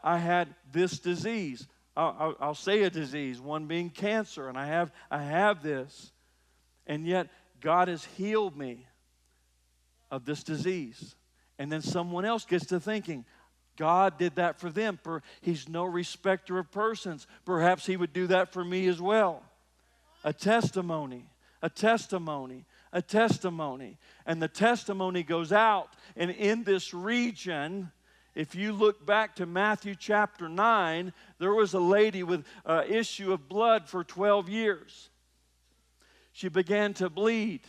I had this disease. I'll say a disease, one being cancer, and I have this. And yet God has healed me of this disease. And then someone else gets to thinking, God did that for them. He's no respecter of persons. Perhaps He would do that for me as well. A testimony, a testimony, a testimony. And the testimony goes out. And in this region, if you look back to Matthew chapter 9, there was a lady with an issue of blood for 12 years. She began to bleed.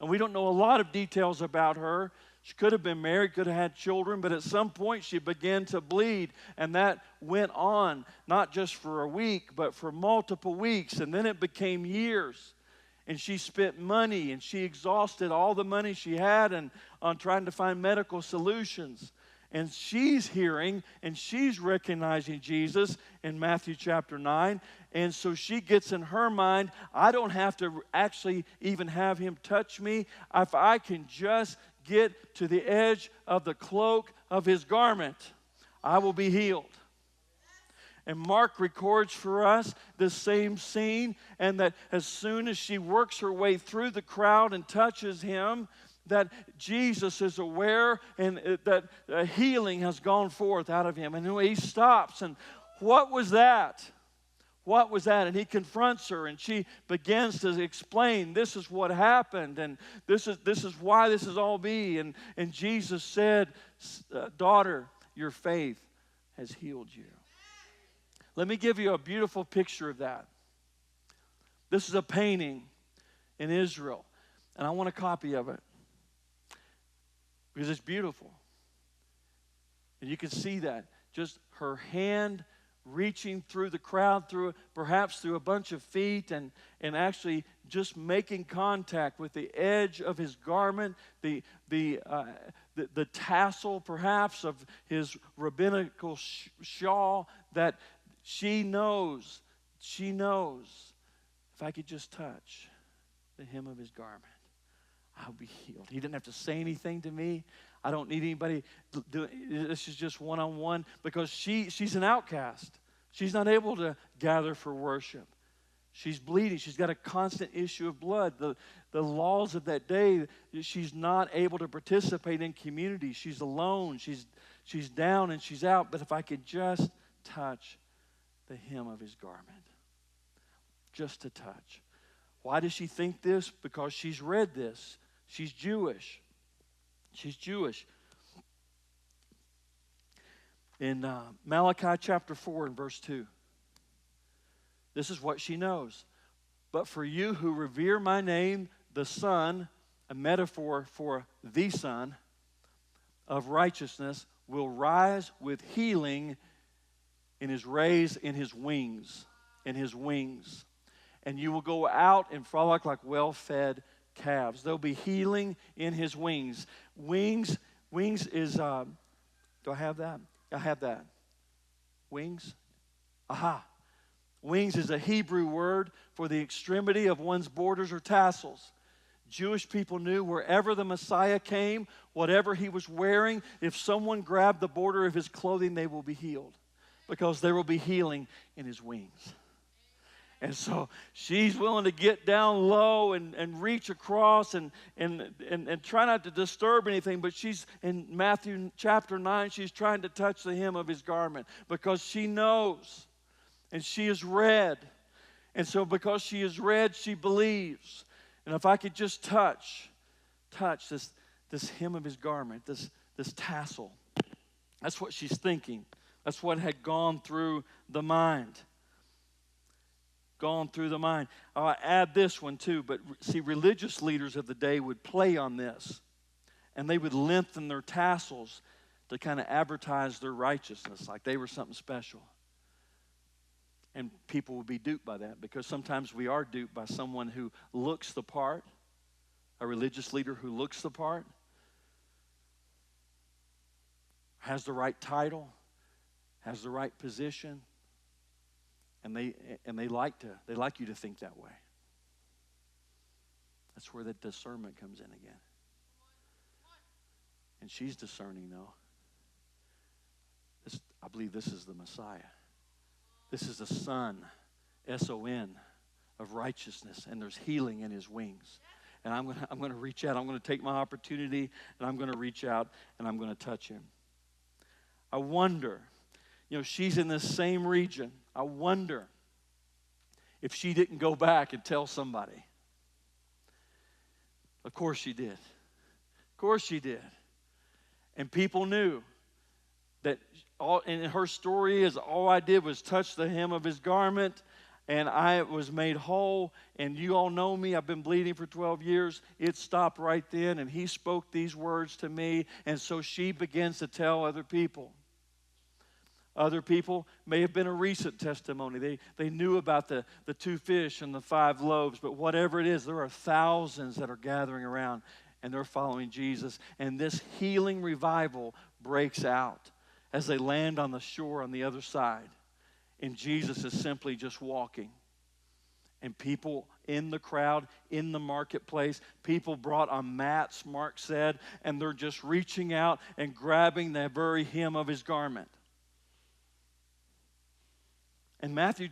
And we don't know a lot of details about her. She could have been married, could have had children, but at some point she began to bleed. And that went on, not just for a week, but for multiple weeks. And then it became years. And she spent money, and she exhausted all the money she had on trying to find medical solutions. And she's hearing and she's recognizing Jesus in Matthew chapter 9. And so she gets in her mind, I don't have to actually even have Him touch me. If I can just get to the edge of the cloak of His garment, I will be healed. And Mark records for us the same scene, and that as soon as she works her way through the crowd and touches Him, that Jesus is aware and that healing has gone forth out of him. And He stops, and what was that? What was that? And He confronts her, and she begins to explain, this is what happened, and this is why this is all be. And Jesus said, daughter, your faith has healed you. Let me give you a beautiful picture of that. This is a painting in Israel, and I want a copy of it because it's beautiful. And you can see that. Just her hand reaching through the crowd, perhaps through a bunch of feet, and actually just making contact with the edge of His garment, the tassel perhaps of His rabbinical shawl, that she knows, if I could just touch the hem of His garment, I'll be healed. He didn't have to say anything to me. I don't need anybody to do it. This is just one-on-one, because she's an outcast. She's not able to gather for worship. She's bleeding. She's got a constant issue of blood. The laws of that day, she's not able to participate in community. She's alone. She's down and she's out. But if I could just touch the hem of His garment, just to touch. Why does she think this? Because she's read this. She's Jewish. She's Jewish. In Malachi chapter 4 and verse 2, this is what she knows. But for you who revere my name, the Son, a metaphor for the Son of righteousness, will rise with healing in His wings. In His wings. And you will go out and frolic like well-fed calves. There'll be healing in His wings. Wings is, do I have that? I have that. Wings? Aha. Wings is a Hebrew word for the extremity of one's borders or tassels. Jewish people knew wherever the Messiah came, whatever He was wearing, if someone grabbed the border of His clothing, they will be healed, because there will be healing in His wings. And so she's willing to get down low and reach across and try not to disturb anything. But she's in Matthew chapter 9, she's trying to touch the hem of His garment because she knows and she is read. And so because she is read, she believes. And if I could just touch this hem of His garment, this tassel, that's what she's thinking. That's what had gone through the mind. Gone through the mind. I'll add this one too, but see, religious leaders of the day would play on this, and they would lengthen their tassels to kind of advertise their righteousness, like they were something special. And people would be duped by that, because sometimes we are duped by someone who looks the part, a religious leader who looks the part, has the right title, has the right position. And they like you to think that way. That's where the discernment comes in again. And she's discerning, though. I believe this is the Messiah. This is the Son, S-O-N, of righteousness, and there's healing in his wings. And I'm going to reach out. I'm going to take my opportunity, and I'm going to reach out, and I'm going to touch him. I wonder, she's in this same region. I wonder if she didn't go back and tell somebody. Of course she did. Of course she did. And people knew that and her story is, all I did was touch the hem of his garment, and I was made whole. And you all know me. I've been bleeding for 12 years. It stopped right then, and he spoke these words to me. And so she begins to tell other people. Other people may have been a recent testimony. They knew about the 2 fish and the 5 loaves, but whatever it is, there are thousands that are gathering around, and they're following Jesus. And this healing revival breaks out as they land on the shore on the other side. And Jesus is simply just walking. And people in the crowd, in the marketplace, people brought on mats, Mark said, and they're just reaching out and grabbing the very hem of his garment. And Matthew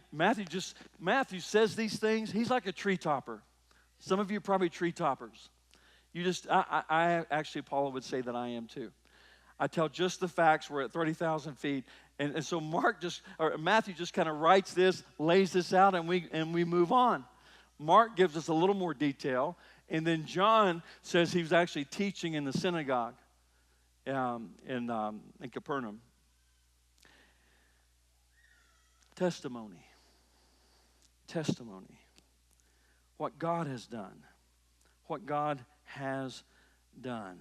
says these things. He's like a tree topper. Some of you are probably tree toppers. I actually, Paula would say that I am too. I tell just the facts. We're at 30,000 feet. And so Matthew just kind of writes this, lays this out, and we move on. Mark gives us a little more detail. And then John says he was actually teaching in the synagogue in Capernaum. Testimony. What God has done. What God has done.